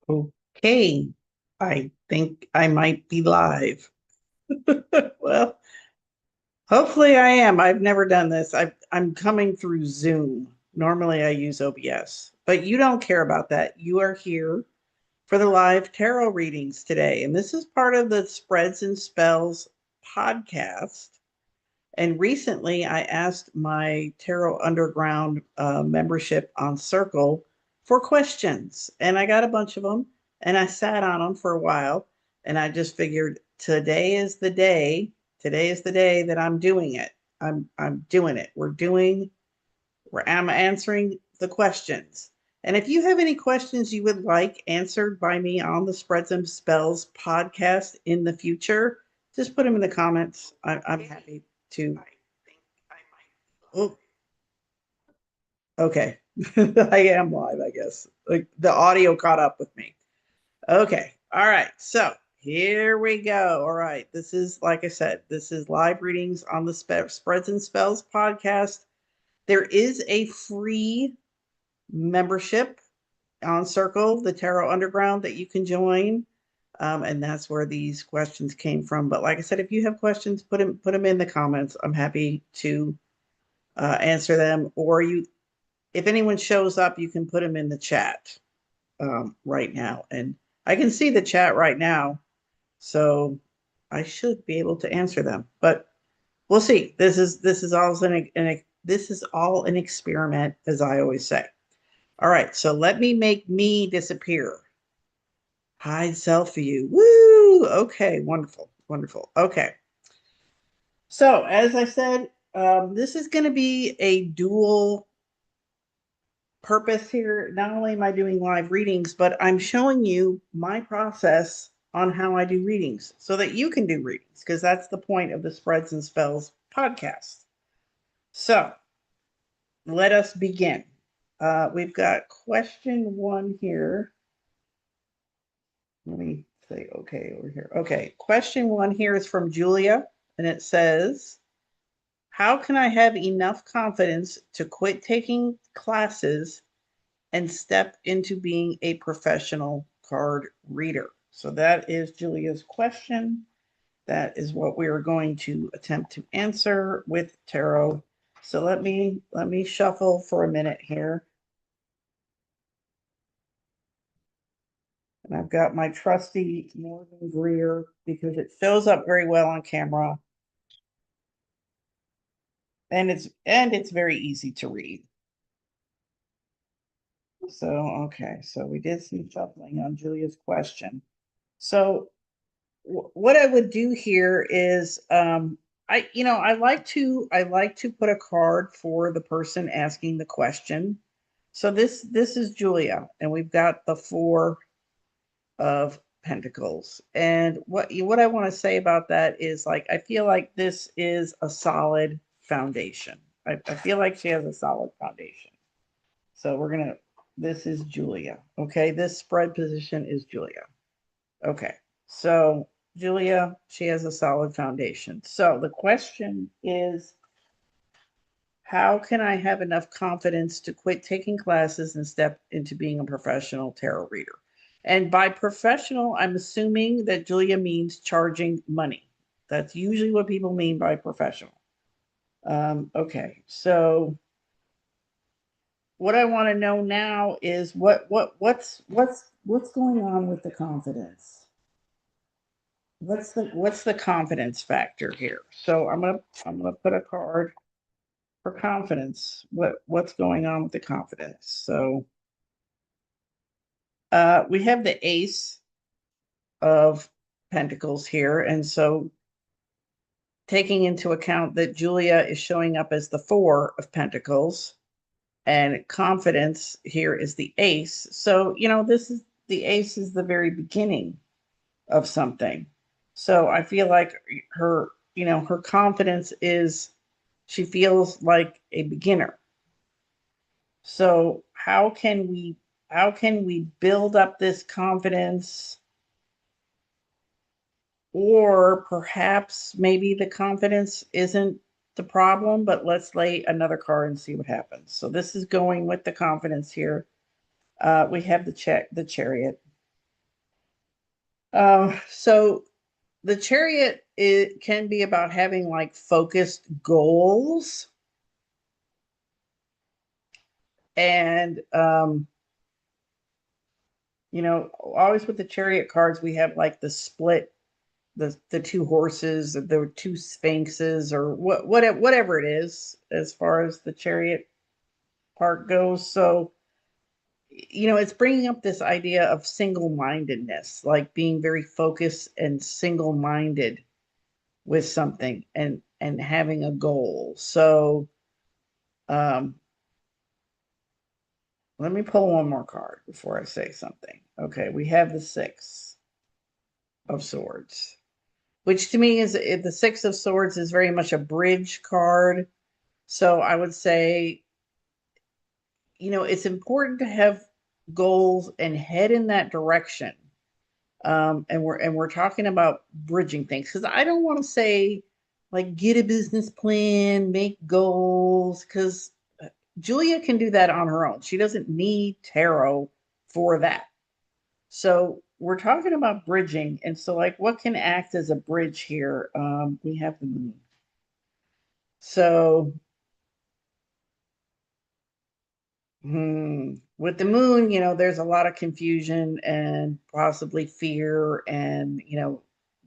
Okay, I think I might be live. Well, hopefully I am. I've never done this. I'm coming through Zoom. Normally I use OBS, but you don't care about that. You are here for the live tarot readings today. And this is part of the Spreads and Spells podcast. And recently I asked my Tarot Underground membership on Circle for questions, and I got a bunch of them, and I sat on them for a while, and I just figured today is the day. Today is the day that I'm doing it. I'm doing it. I'm answering the questions. And if you have any questions you would like answered by me on the Spreads and Spells podcast in the future, just put them in the comments. I'm happy to. Oh, okay. I am live, I guess. Like the audio caught up with me. Okay. All right. So here we go. All right. This is, like I said, this is live readings on the Spreads and Spells podcast. There is a free membership on Circle, the Tarot Underground, that you can join. And that's where these questions came from. But like I said, if you have questions, put them in the comments. I'm happy to answer them. Or if anyone shows up, you can put them in the chat right now. And I can see the chat right now. So I should be able to answer them. But we'll see. This is all an experiment, as I always say. All right, so let me make me disappear. Hide self view. Woo! Okay, wonderful, wonderful. Okay. So as I said, this is going to be a dual purpose here. Not only am I doing live readings, but I'm showing you my process on how I do readings so that you can do readings, because that's the point of the Spreads and Spells podcast. So let us begin. We've got question one here. Let me say okay over here. Okay, question one here is from Julia, and it says, how can I have enough confidence to quit taking classes and step into being a professional card reader? So that is Julia's question. That is what we are going to attempt to answer with tarot. So let me shuffle for a minute here. And I've got my trusty Morgan Greer because it shows up very well on camera, and it's very easy to read. So okay, so we did some shuffling on Julia's question. So what I would do here is I like to put a card for the person asking the question. So this is Julia, and we've got the Four of Pentacles. And what I want to say about that is, like, I feel like this is a solid foundation. I feel like she has a solid foundation. So this is Julia. Okay, this spread position is Julia. Okay, so Julia, she has a solid foundation. So the question is, how can I have enough confidence to quit taking classes and step into being a professional tarot reader? And by professional, I'm assuming that Julia means charging money. That's usually what people mean by professional. Okay, so what I want to know now is what's going on with the confidence? What's the confidence factor here? So I'm gonna put a card for confidence. What's going on with the confidence? So we have the Ace of Pentacles here, and so taking into account that Julia is showing up as the Four of Pentacles, and confidence here is the Ace. So this is the Ace is the very beginning of something. So I feel like her confidence is, she feels like a beginner. So how can we build up this confidence? Or perhaps maybe the confidence isn't the problem, but let's lay another card and see what happens. So this is going with the confidence here. We have the Chariot. So the Chariot, it can be about having like focused goals. And always with the Chariot cards, we have like the split, the two horses, the two sphinxes, or whatever it is as far as the Chariot part goes. So it's bringing up this idea of single-mindedness, like being very focused and single-minded with something, and having a goal. So um let me pull one more card before I say something. Okay, we have the Six of Swords, which to me is the Six of Swords is very much a bridge card. So I would say, it's important to have goals and head in that direction. And we're talking about bridging things, because I don't want to say like get a business plan, make goals, because Julia can do that on her own. She doesn't need tarot for that. So we're talking about bridging. And so, like, what can act as a bridge here? We have the moon. So with the moon, there's a lot of confusion and possibly fear and,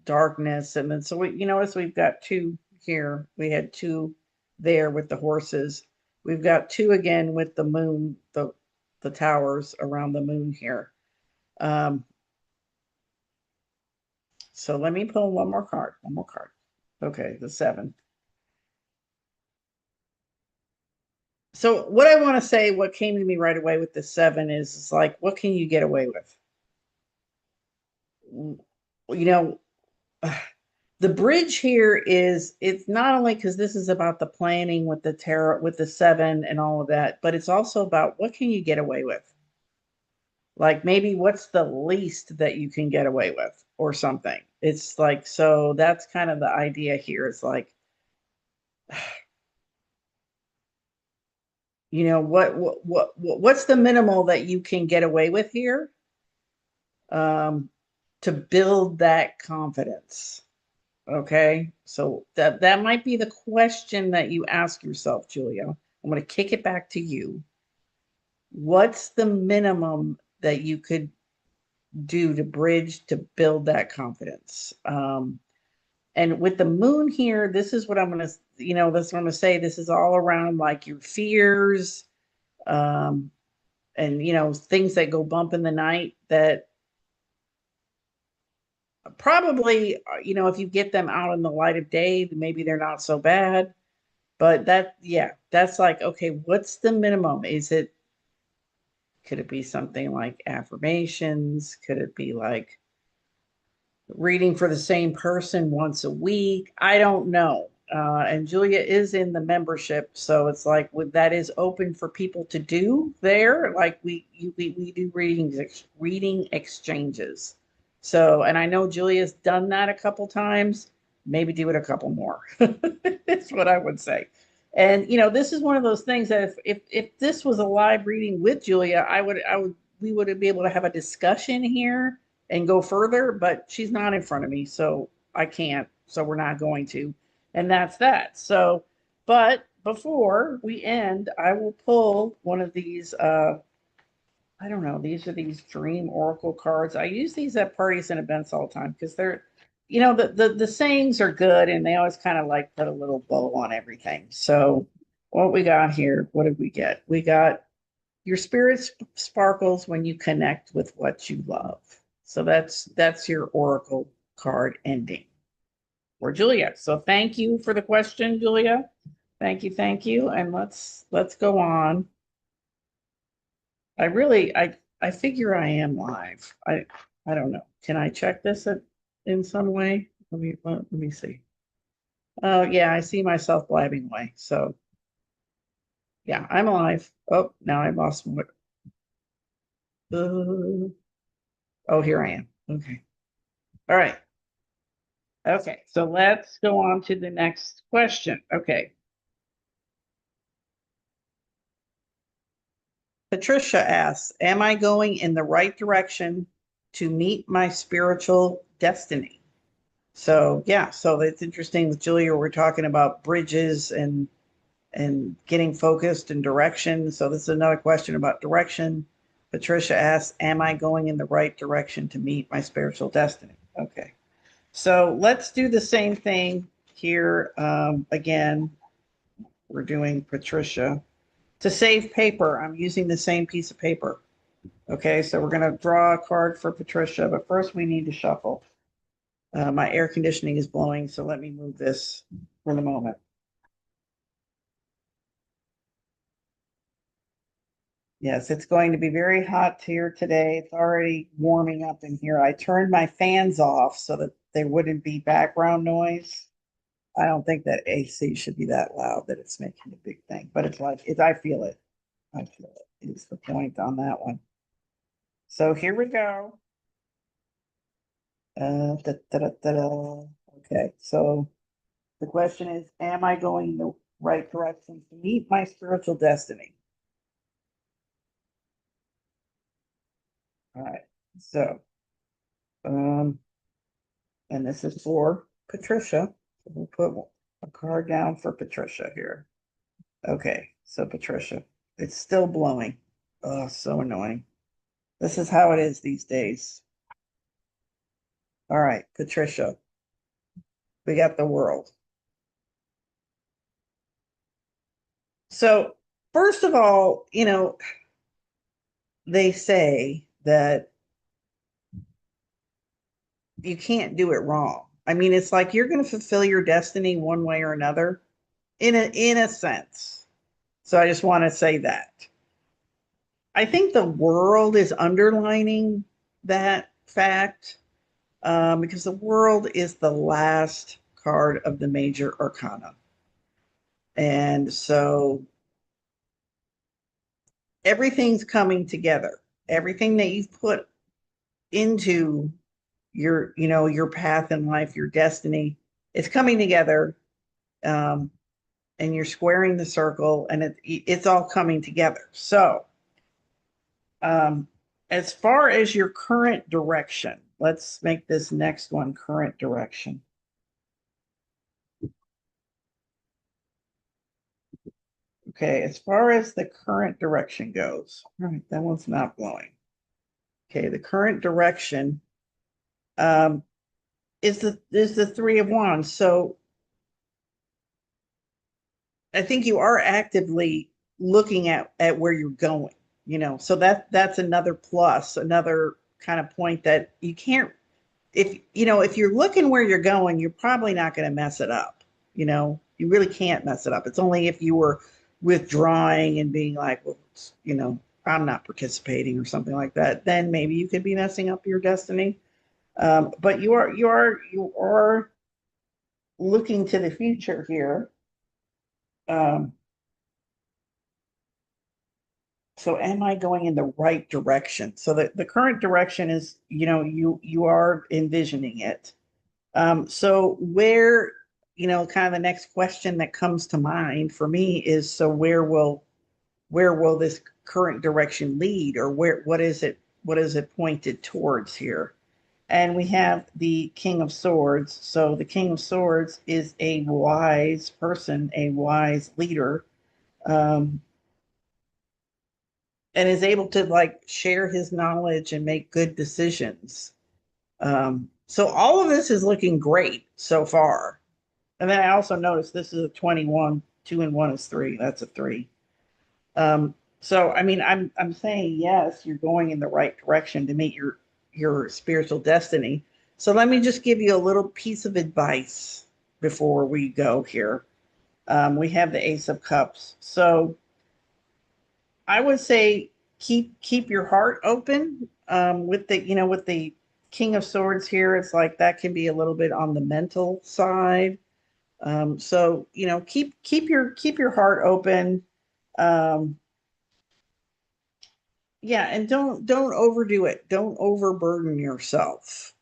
darkness. And then, so we, notice we've got two here. We had two there with the horses. We've got two again with the moon, the towers around the moon here. Um, so let me pull one more card. One more card. Okay, the Seven. So what I want to say, what came to me right away with the Seven is like, what can you get away with? You know, the bridge here is, it's not only because this is about the planning with the tarot, with the Seven and all of that, but it's also about what can you get away with? Like maybe what's the least that you can get away with or something. It's like, so that's kind of the idea here. It's like, what's the minimal that you can get away with here, um, to build that confidence? Okay, so that might be the question that you ask yourself, Julia. I'm going to kick it back to you. What's the minimum that you could do to bridge to build that confidence? And with the moon here, this is what I'm going to, this is what I'm going to say. This is all around like your fears, um, and things that go bump in the night that probably, if you get them out in the light of day, maybe they're not so bad. But yeah, that's like, okay, what's the minimum? Could it be something like affirmations? Could it be like reading for the same person once a week? I don't know. And Julia is in the membership, so it's like, that is open for people to do there. Like we do reading exchanges. So, and I know Julia's done that a couple times. Maybe do it a couple more. That's what I would say. And this is one of those things that if this was a live reading with Julia, I would we would be able to have a discussion here and go further, but she's not in front of me, so I can't. So we're not going to. And that's that. So, but before we end, I will pull one of these. I don't know. These are these dream oracle cards. I use these at parties and events all the time because they're, the sayings are good and they always kind of like put a little bow on everything. So, what we got here? What did we get? We got your spirit sparkles when you connect with what you love. So that's your oracle card ending for Julia. So thank you for the question, Julia. Thank you. And let's go on. I figure I am live. I don't know. Can I check this in some way? Let me see. Oh yeah, I see myself blabbing away. So yeah, I'm alive. Oh, now I lost what. Oh, here I am. Okay. All right. Okay. So let's go on to the next question. Okay. Patricia asks, am I going in the right direction to meet my spiritual destiny. So yeah, so it's interesting with Julia, we're talking about bridges and getting focused and direction. So this is another question about direction. Patricia asks, am I going in the right direction to meet my spiritual destiny? Okay. So let's do the same thing here. Again, we're doing Patricia. To save paper, I'm using the same piece of paper. Okay, so we're going to draw a card for Patricia, but first we need to shuffle. My air conditioning is blowing, so let me move this for the moment. Yes, it's going to be very hot here today. It's already warming up in here. I turned my fans off so that there wouldn't be background noise. I don't think that AC should be that loud that it's making a big thing, but it's like I feel it. I feel it is the point on that one. So here we go. Da, da, da, da, da. Okay, so the question is, am I going the right direction to meet my spiritual destiny? All right, so um, and this is for Patricia. So we'll put a card down for Patricia here. Okay, so Patricia, it's still blowing. Oh, so annoying. This is how it is these days. All right, Patricia, we got the world. So, first of all, they say that you can't do it wrong. I mean, it's like you're going to fulfill your destiny one way or another in a sense. So I just want to say that. I think the world is underlining that fact because the world is the last card of the major arcana. And so everything's coming together. Everything that you've put into your path in life, your destiny, it's coming together. Um, and you're squaring the circle and it's all coming together. So, um, as far as your current direction, let's make this next one current direction. Okay, as far as the current direction goes, all right, that one's not blowing. Okay, the current direction um, is the Three of Wands. So I think you are actively looking at where you're going. So that's another plus, another kind of point that you can't. If you're looking where you're going, you're probably not going to mess it up. You really can't mess it up. It's only if you were withdrawing and being like, well, I'm not participating or something like that, then maybe you could be messing up your destiny. But you are looking to the future here. Um, so am I going in the right direction? So the current direction is, you are envisioning it. So where, kind of the next question that comes to mind for me is, so where will this current direction lead, or what is it pointed towards here? And we have the King of Swords. So the King of Swords is a wise person, a wise leader, um, and is able to like share his knowledge and make good decisions. So all of this is looking great so far. And then I also noticed this is a 21, 2 and 1 is 3. That's a 3. So I mean, I'm saying yes, you're going in the right direction to meet your spiritual destiny. So let me just give you a little piece of advice before we go here. We have the Ace of Cups. So I would say keep your heart open. With the King of Swords here, it's like that can be a little bit on the mental side. So keep your heart open. Um, yeah, and don't overdo it. Don't overburden yourself.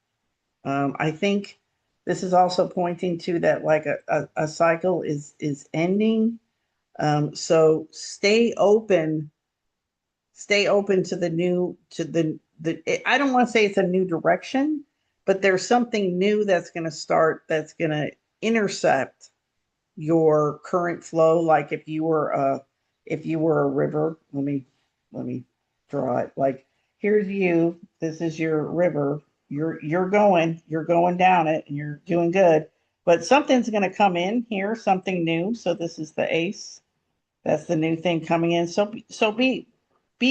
I think this is also pointing to that, like a cycle is ending. So stay open to the I don't want to say it's a new direction, but there's something new that's going to start, that's going to intercept your current flow. Like if you were a river, let me draw it. Like here's you, this is your river. You're going down it and you're doing good. But something's going to come in here, something new. So this is the ace. That's the new thing coming in. So be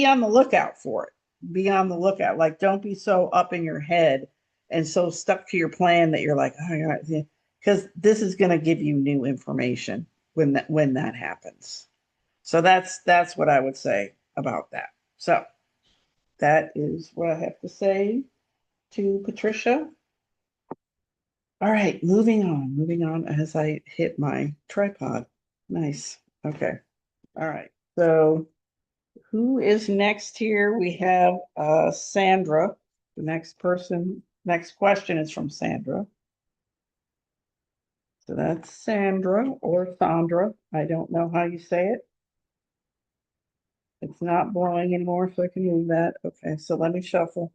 on the lookout for it. Be on the lookout. Like don't be so up in your head and so stuck to your plan that you're like, oh yeah, because this is going to give you new information when that happens. So that's what I would say about that. So that is what I have to say to Patricia. All right, moving on as I hit my tripod. Nice. Okay. All right. So who is next here? We have Sandra. The next question is from Sandra. So that's Sandra or Sandra. I don't know how you say it. It's not blowing anymore, so I can move that. Okay, so let me shuffle.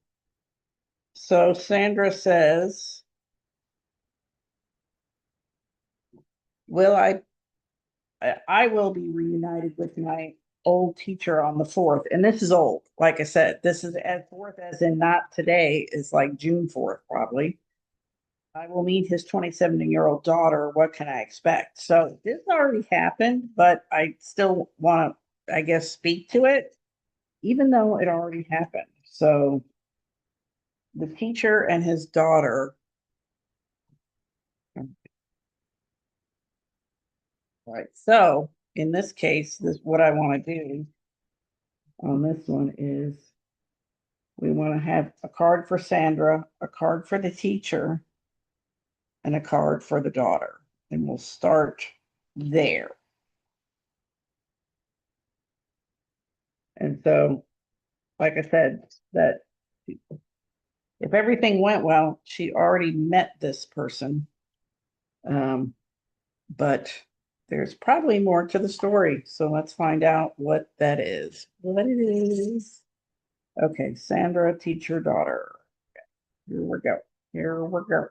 So Sandra says, will I will be reunited with my old teacher on the 4th. And this is old. Like I said, this is as 4th as in not today, is like June 4th, probably. I will meet his 27-year-old daughter. What can I expect? So this already happened, but I still want to, I guess, speak to it, even though it already happened. So the teacher and his daughter. Right. So in this case, this what I want to do on this one is we want to have a card for Sandra, a card for the teacher, and a card for the daughter. And we'll start there. And so, like I said, that if everything went well, she already met this person. But there's probably more to the story. So let's find out what that is. What it is. Okay, Sandra, teacher, daughter. Here we go. Here we go.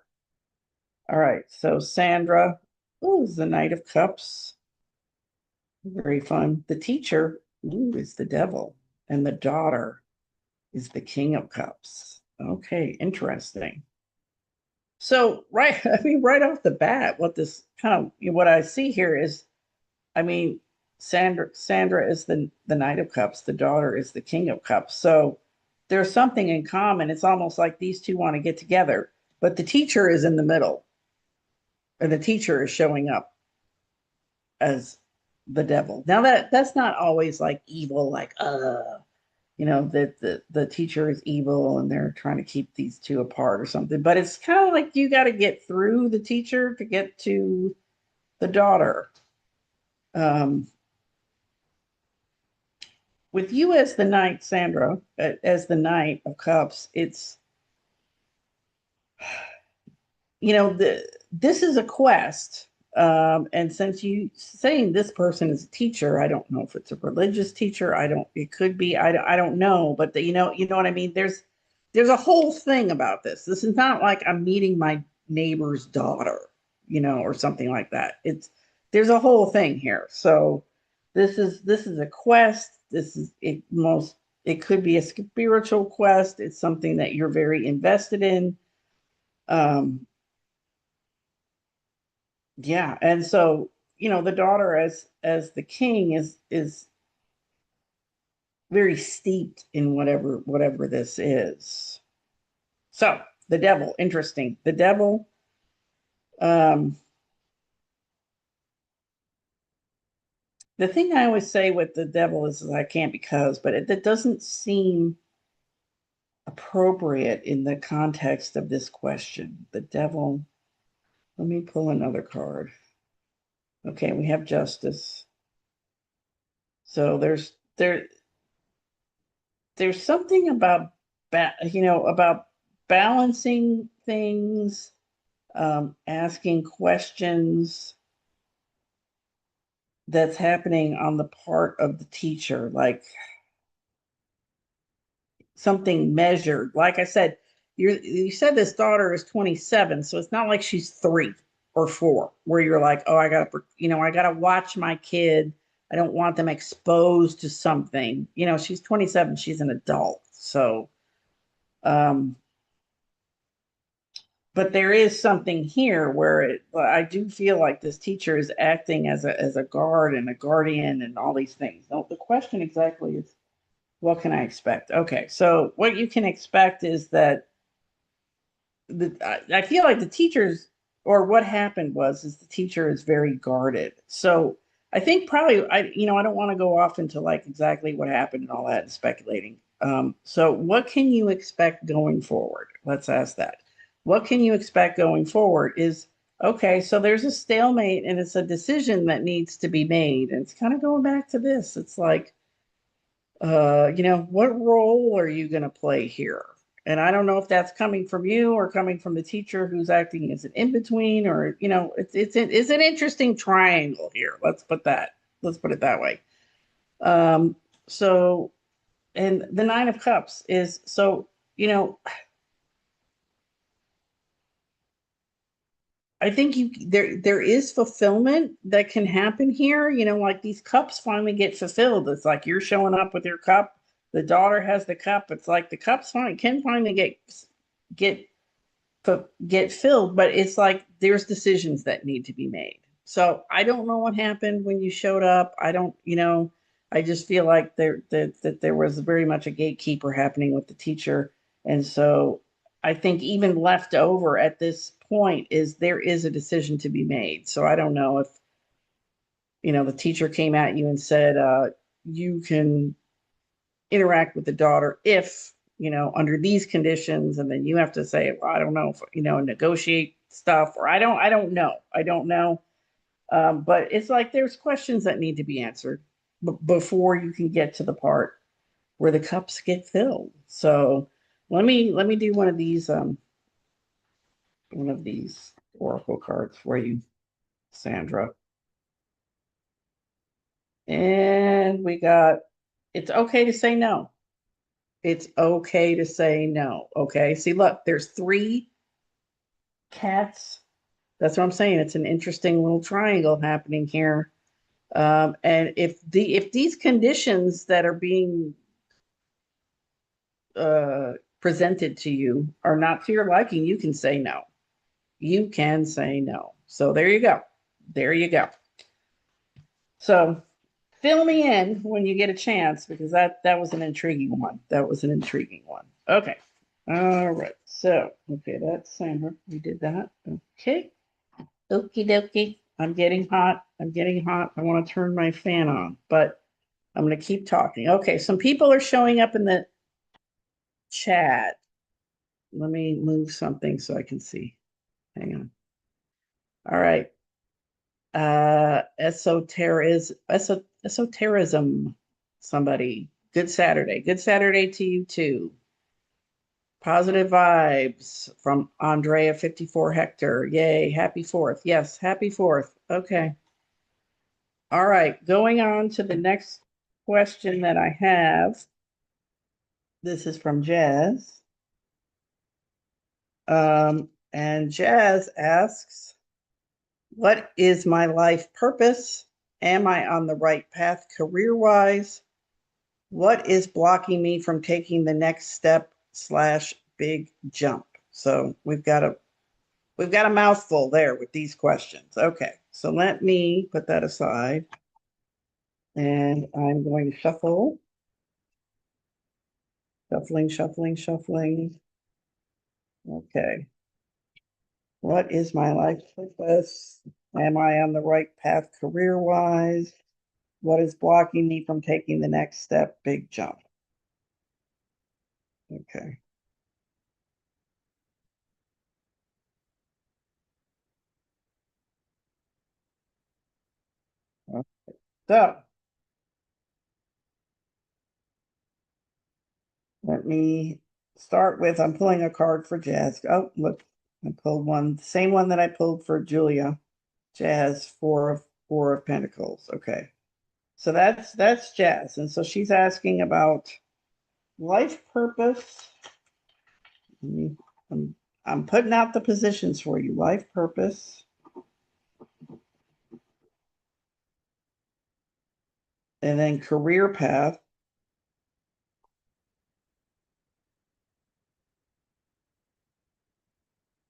All right, so Sandra, oh, is the Knight of Cups. Very fun. The teacher, ooh, is the devil, and the daughter is the King of Cups. Okay, interesting. So, right, I mean, right off the bat, what I see here is, I mean, Sandra is the Knight of Cups, the daughter is the King of Cups. So there's something in common. It's almost like these two want to get together, but the teacher is in the middle, and the teacher is showing up as the devil. Now that's not always like evil, like that the teacher is evil and they're trying to keep these two apart or something. But it's kind of like you got to get through the teacher to get to the daughter. Um, with you as the knight, Sandra, as the Knight of Cups, it's this is a quest. And since you saying this person is a teacher, I don't know if it's a religious teacher. It could be, I don't know, but you know what I mean? There's a whole thing about this. This is not like I'm meeting my neighbor's daughter, or something like that. There's a whole thing here. So this is a quest. It could be a spiritual quest. It's something that you're very invested in. Um, Yeah, and so the daughter as the king is very steeped in whatever this is. So the devil, interesting. The devil, um, the thing I always say with the devil is I can't because, but it doesn't seem appropriate in the context of this question. The devil. Let me pull another card. Okay, we have justice. So there's something about about balancing things, asking questions that's happening on the part of the teacher. Like something measured. Like I said, you said this daughter is 27, so it's not like she's 3 or 4 where you're like, oh, I gotta watch my kid. I don't want them exposed to something. She's 27, she's an adult. So um but there is something here where I do feel like this teacher is acting as a guard and a guardian and all these things. Now, the question exactly is, what can I expect? Okay, so what you can expect is that I feel like the teachers, or what happened is the teacher is very guarded. So I think probably I don't want to go off into like exactly what happened and all that and speculating. So what can you expect going forward? Let's ask that. What can you expect going forward is okay, so there's a stalemate and it's a decision that needs to be made. And it's kind of going back to this. It's like, what role are you going to play here? And I don't know if that's coming from you or coming from the teacher who's acting as an in between, or it's an interesting triangle here. Let's put it that way. So, and the Nine of Cups is so I think there is fulfillment that can happen here. Like these cups finally get fulfilled. It's like you're showing up with your cup. The daughter has the cup. It's like the cups can finally get get filled, but it's like there's decisions that need to be made. So I don't know what happened when you showed up. I don't, I just feel like that there was very much a gatekeeper happening with the teacher. And so I think even left over at this point is there is a decision to be made. So I don't know if, the teacher came at you and said, you can interact with the daughter if under these conditions, and then you have to say, well, I don't know if negotiate stuff, or I don't know. But it's like there's questions that need to be answered before you can get to the part where the cups get filled. So let me do one of these oracle cards for you, Sandra. And we got, it's okay to say no. It's okay to say no. Okay. See, look, there's 3 cats. That's what I'm saying. It's an interesting little triangle happening here. And if these conditions that are being presented to you are not to your liking, you can say no. You can say no. So there you go. There you go. So fill me in when you get a chance, because that was an intriguing one. That was an intriguing one. Okay. All right. So okay, that's Sandra. We did that. Okay. Okie dokie. I'm getting hot. I'm getting hot. I want to turn my fan on, but I'm going to keep talking. Okay. Some people are showing up in the chat. Let me move something so I can see. Hang on. All right. Esotericism. Somebody. Good Saturday. Good Saturday to you too. Positive vibes from Andrea 54 Hector. Yay. Happy 4th. Yes. Happy 4th. Okay. All right. Going on to the next question that I have. This is from Jazz. And Jazz asks, what is my life purpose? Am I on the right path career-wise? What is blocking me from taking the next step / big jump? So we've got a mouthful there with these questions. Okay, so let me put that aside. And I'm going to shuffle. Shuffling, shuffling, shuffling. Okay. What is my life purpose? Am I on the right path career-wise? What is blocking me from taking the next step, big jump? Okay. So let me start with, I'm pulling a card for Jazz. Oh, look, I pulled one, the same one that I pulled for Julia. Jazz, four of Pentacles. Okay. So that's Jazz. And so she's asking about life purpose. I'm putting out the positions for you. Life purpose. And then career path.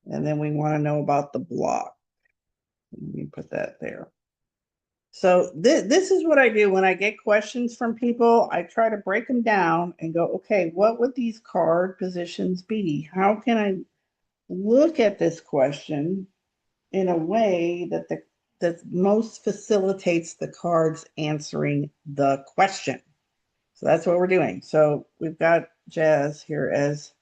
And then we want to know about the block. Let me put that there. So this is what I do when I get questions from people. I try to break them down and go, okay, what would these card positions be? How can I look at this question in a way that most facilitates the cards answering the question? So that's what we're doing. So we've got Jazz here as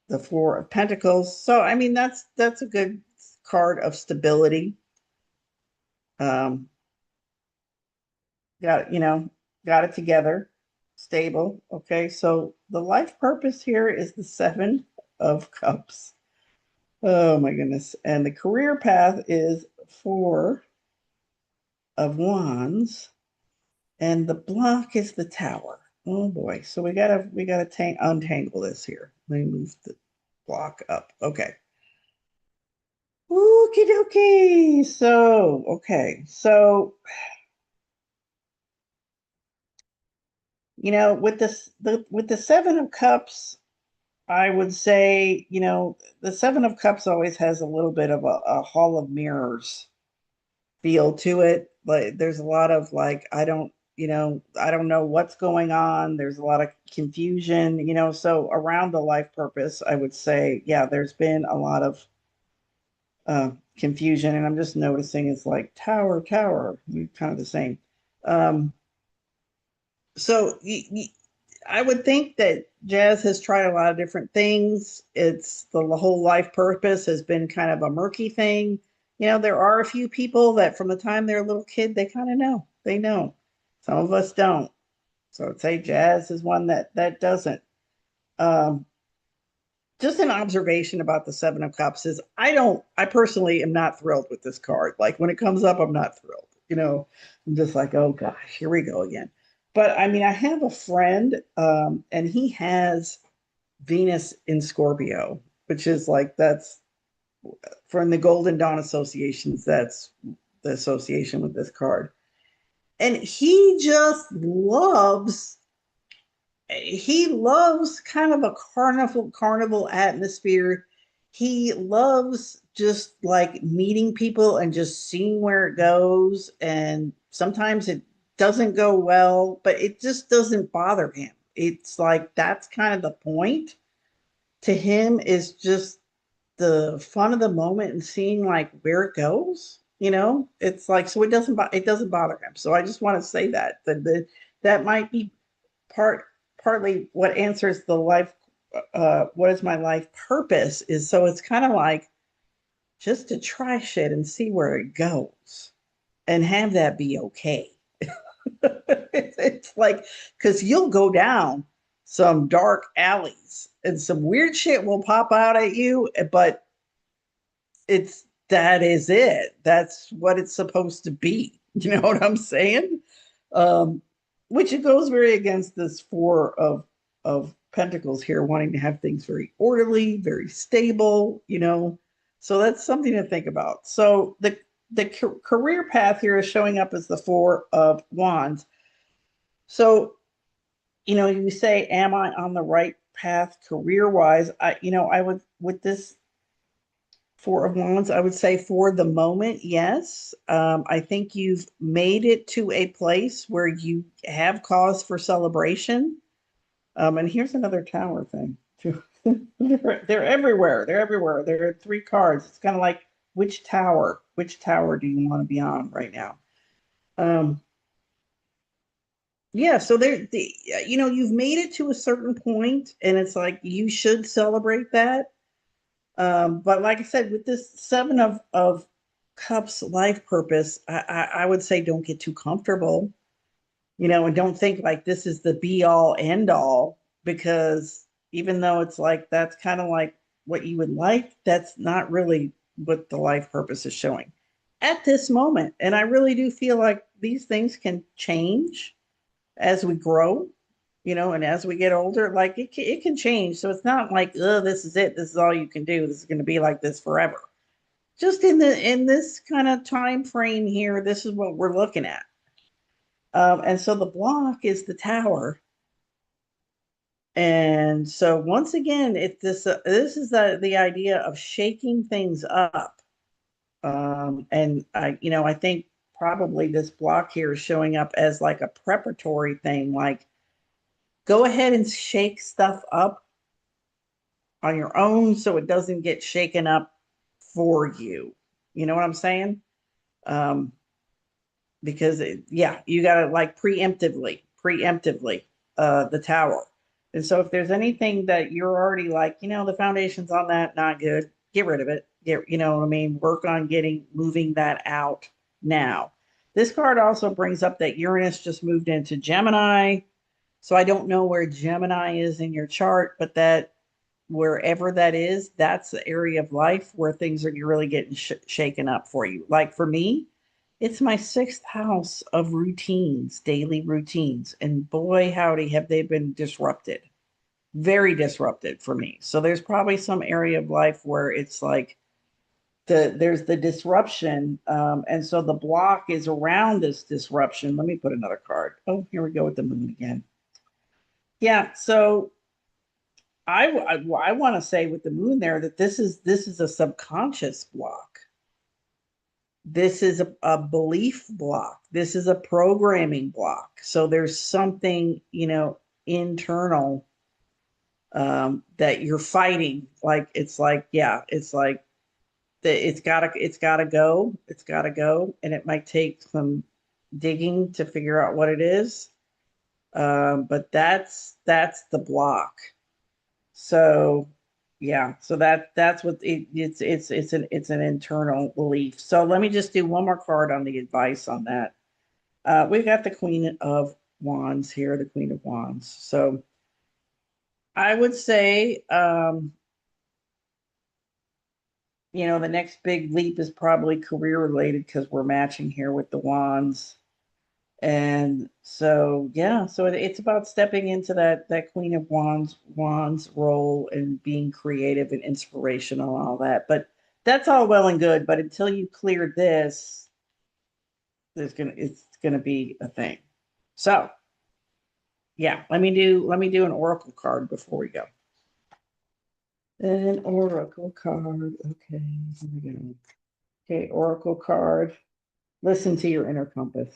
the Four of Pentacles. So I mean that's a good card of stability. Got it, got it together, stable. Okay, so the life purpose here is the Seven of Cups. Oh my goodness. And the career path is Four of Wands. And the block is the Tower. Oh boy. So we gotta untangle this here. Let me move the block up. Okay. Okie dokie. So, okay. So, with the Seven of Cups, I would say, the Seven of Cups always has a little bit of a Hall of Mirrors feel to it. Like there's a lot of like, I don't know what's going on. There's a lot of confusion, so around the life purpose, I would say, yeah, there's been a lot of confusion. And I'm just noticing it's like tower, kind of the same. Um, so I would think that Jazz has tried a lot of different things. It's the whole life purpose has been kind of a murky thing. There are a few people that from the time they're a little kid, they kind of know. They know. Some of us don't. So I'd say Jazz is one that doesn't. Um, just an observation about the Seven of Cups is I personally am not thrilled with this card. Like when it comes up, I'm not thrilled. I'm just like, oh gosh, here we go again. But I mean, I have a friend, and he has Venus in Scorpio, which is like that's from the Golden Dawn associations. That's the association with this card. And he loves kind of a carnival atmosphere. He loves just like meeting people and just seeing where it goes. And sometimes it doesn't go well, but it just doesn't bother him. It's like that's kind of the point to him is just the fun of the moment and seeing like where it goes. It's like so it doesn't bother him. So I just want to say that might be partly what answers the life what is my life purpose is, so it's kind of like just to try shit and see where it goes and have that be okay. It's like because you'll go down some dark alleys and some weird shit will pop out at you, but that is it. That's what it's supposed to be. You know what I'm saying? Um, which it goes very against this Four of Pentacles here, wanting to have things very orderly, very stable. So that's something to think about. So the career path here is showing up as the Four of Wands. So you say, am I on the right path career wise? I would with this Four of Wands, I would say for the moment, yes. I think you've made it to a place where you have cause for celebration. And here's another tower thing too. They're everywhere. They're everywhere. There are three cards. It's kind of like which tower? Which tower do you want to be on right now? Um, yeah. So you've made it to a certain point, and it's like you should celebrate that. But like I said, with this Seven of Cups life purpose, I would say don't get too comfortable, and don't think like this is the be all end all, because even though it's like that's kind of like what you would like, that's not really what the life purpose is showing at this moment. And I really do feel like these things can change as we grow. you know, and as we get older, like it can change. So it's not like, oh, this is it. This is all you can do. This is going to be like this forever. Just in this kind of time frame here, this is what we're looking at. And so the block is the tower. And so once again, this is the idea of shaking things up. And I think probably this block here is showing up as like a preparatory thing, like go ahead and shake stuff up on your own so it doesn't get shaken up for you. You know what I'm saying? Um, because yeah, you got to like preemptively the tower. And so if there's anything that you're already like, the foundation's on that, not good, get rid of it. You know what I mean? Work on moving that out now. This card also brings up that Uranus just moved into Gemini. So I don't know where Gemini is in your chart, but that wherever that is, that's the area of life where things are really getting shaken up for you. Like for me, it's my sixth house of routines, daily routines. And boy, howdy, have they been disrupted. Very disrupted for me. So there's probably some area of life where it's like there's the disruption. And so the block is around this disruption. Let me put another card. Oh, here we go with the moon again. Yeah. So I want to say with the moon there that this is a subconscious block. This is a belief block. This is a programming block. So there's something, internal that you're fighting. Like it's like, yeah, it's like it's gotta go. It's gotta go. And it might take some digging to figure out what it is. But that's the block. So yeah, so that's what it's an internal belief. So let me just do one more card on the advice on that. We've got the Queen of Wands here, the Queen of Wands. So I would say the next big leap is probably career related because we're matching here with the wands. And so, yeah, so it's about stepping into that Queen of Wands role and being creative and inspirational and all that. But that's all well and good. But until you clear this, it's gonna be a thing. So yeah, let me do an oracle card before we go. An oracle card. Okay, here we go. Okay, oracle card. Listen to your inner compass.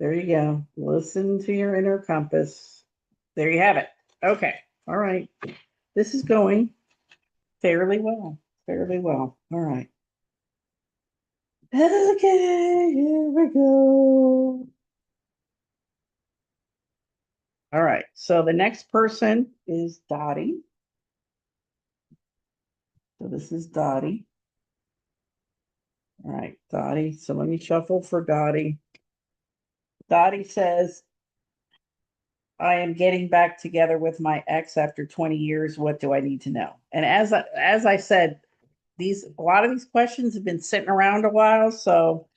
There you go. Listen to your inner compass. There you have it. Okay. All right. This is going fairly well. Fairly well. All right. Okay. Here we go. All right. So the next person is Dottie. So this is Dottie. All right, Dottie. So let me shuffle for Dottie. Dottie says, I am getting back together with my ex after 20 years. What do I need to know? And as I said, a lot of these questions have been sitting around a while, so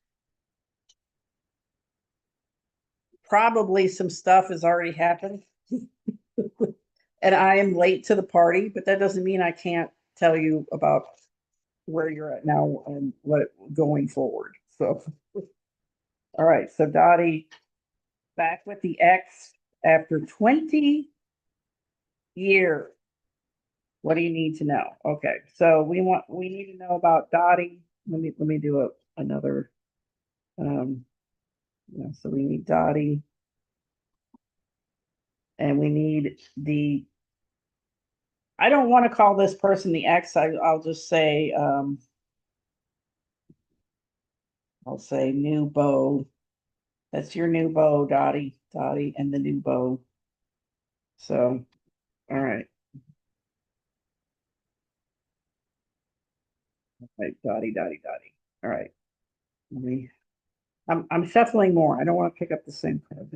probably some stuff has already happened. And I am late to the party, but that doesn't mean I can't tell you about where you're at now and what going forward. So, all right. So Dottie, back with the ex after 20 years. What do you need to know? Okay, so we need to know about Dottie. Let me do another. Um, so we need Dottie, and we need the. I don't want to call this person the ex. I'll just say I'll say new beau. That's your new beau, Dottie, and the new beau. So all right, Dottie. All right, let me. I'm shuffling more. I don't want to pick up the same card.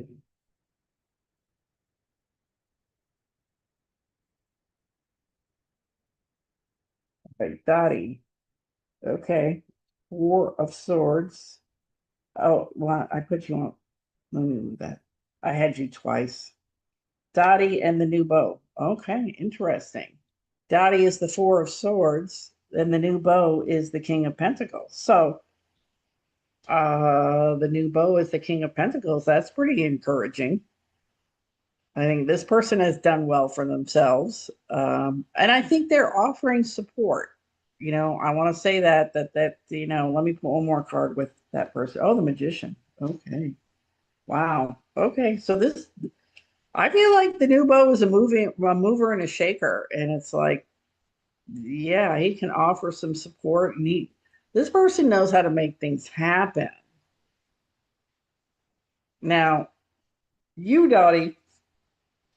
Okay, Dottie. Okay. Four of Swords. Oh, well, I put you on. Let me move that. I had you twice. Dottie and the new bow. Okay, interesting. Dottie is the Four of Swords, and the new bow is the King of Pentacles. So the new bow is the King of Pentacles. That's pretty encouraging. I think this person has done well for themselves. And I think they're offering support. I want to say let me put one more card with that person. Oh, the Magician. Okay. Wow. Okay. So I feel like the new bow is a mover and a shaker. And it's like, yeah, he can offer some support. This person knows how to make things happen. Now, you, Dottie,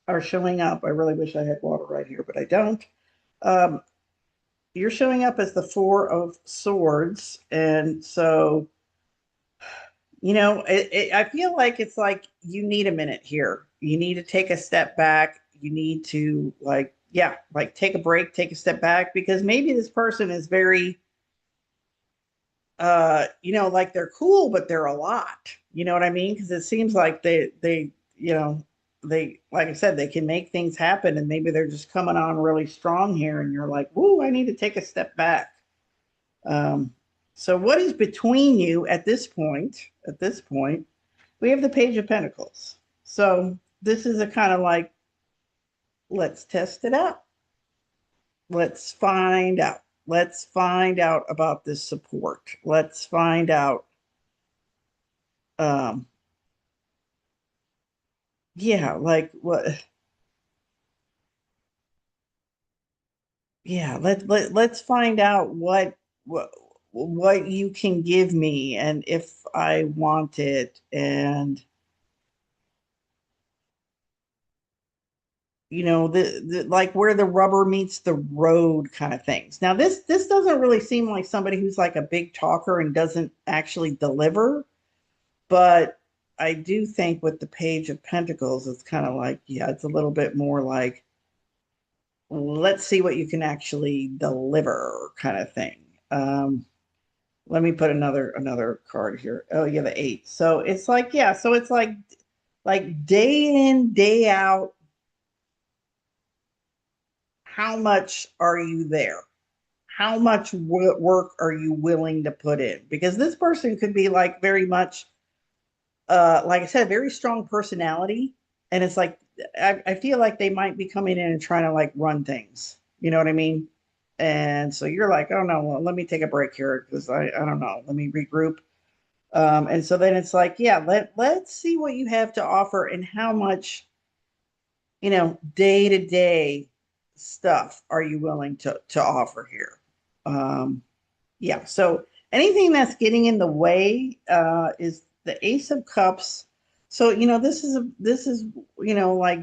are showing up. I really wish I had water right here, but I don't. Um, you're showing up as the Four of Swords. And so, I feel like it's like you need a minute here. You need to take a step back. You need to, take a break, take a step back, because maybe this person is very, like they're cool, but they're a lot. You know what I mean? Because it seems like like I said, they can make things happen, and maybe they're just coming on really strong here, and you're like, "Whoa, I need to take a step back." Um, so what is between you at this point? At this point, we have the Page of Pentacles. So this is a kind of like, let's test it out. Let's find out. Let's find out about this support. Let's find out. Um, yeah, like what? Yeah, let's find out what you can give me, and if I want it, and the like where the rubber meets the road kind of things. Now this doesn't really seem like somebody who's like a big talker and doesn't actually deliver, but I do think with the Page of Pentacles, it's kind of like, yeah, it's a little bit more like, let's see what you can actually deliver kind of thing. Let me put another card here. Oh, yeah, the eight. So it's like, yeah, so it's like day in, day out. How much are you there? How much work are you willing to put in? Because this person could be like very much, like I said, very strong personality, and it's like I feel like they might be coming in and trying to like run things. You know what I mean? And so you're like, oh no, well, let me take a break here because I don't know. Let me regroup. And so then it's like, yeah, let's see what you have to offer and how much, day to day stuff are you willing to offer here. Yeah, so anything that's getting in the way is the Ace of Cups. So this is like,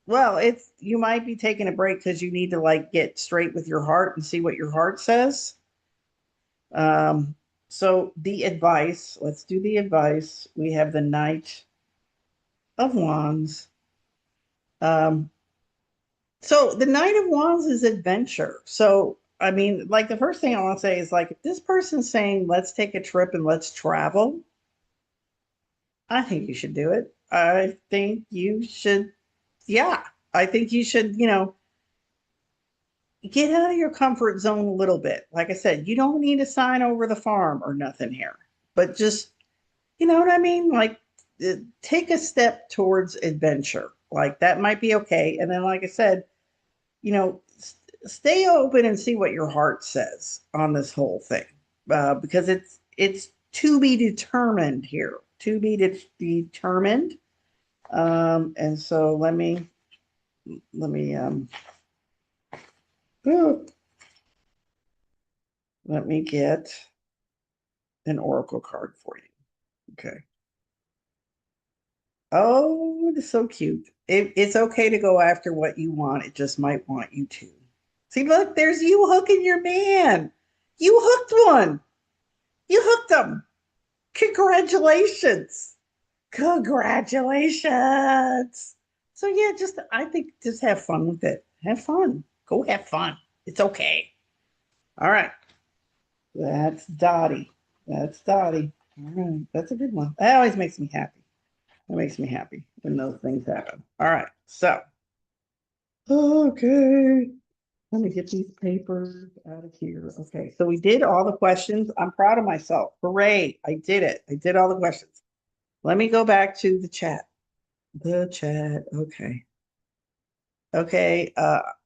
well, it's you might be taking a break because you need to like get straight with your heart and see what your heart says. um so the advice, let's do the advice. We have the Knight of Wands. um so the Knight of Wands is adventure. So I mean, like, the first thing I want to say is, like, if this person's saying let's take a trip and let's travel, I think you should do it. I think you should, yeah. I think you should, get out of your comfort zone a little bit. Like I said, you don't need to sign over the farm or nothing here, but just, you know what I mean? Like, take a step towards adventure. Like, that might be okay. And then, like I said, stay open and see what your heart says on this whole thing, because it's to be determined here, to be determined. And so let me oh, let me get an oracle card for you. Okay. Oh, it's so cute. It's okay to go after what you want. It just might want you to. See, look, there's you hooking your man. You hooked one. You hooked him. Congratulations. Congratulations. So yeah, I think just have fun with it. Have fun. Go have fun. It's okay. All right. That's Dottie. That's Dottie. All right. That's a good one. That always makes me happy. That makes me happy when those things happen. All right. So, okay. Let me get these papers out of here. Okay. So we did all the questions. I'm proud of myself. Hooray. I did it. I did all the questions. Let me go back to the chat. The chat. Okay. Okay.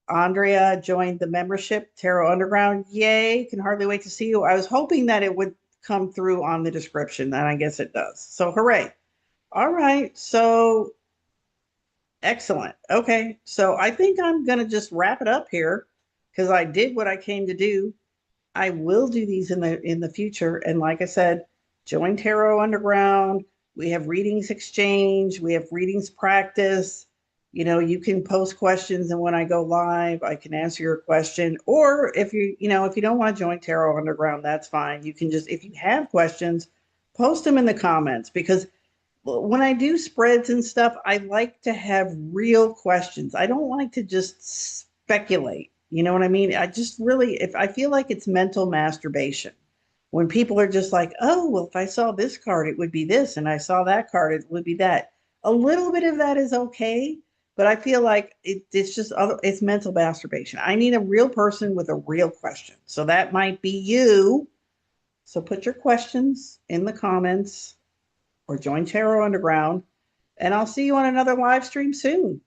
Andrea joined the membership, Tarot Underground. Yay. Can hardly wait to see you. I was hoping that it would come through on the description, and I guess it does. So, hooray. All right. So, excellent. Okay. So, I think I'm going to just wrap it up here because I did what I came to do. I will do these in the future. And like I said, join Tarot Underground. We have readings exchange. We have readings practice. You can post questions, and when I go live, I can answer your question. Or if you don't want to join Tarot Underground, that's fine. You can just, if you have questions, post them in the comments because when I do spreads and stuff, I like to have real questions. I don't like to just speculate. You know what I mean? I just really, if I feel like it's mental masturbation, when people are just like, oh, well, if I saw this card, it would be this, and I saw that card, it would be that. A little bit of that is okay, but I feel like it's just it's mental masturbation. I need a real person with a real question. So that might be you. So put your questions in the comments or join Tarot Underground, and I'll see you on another live stream soon.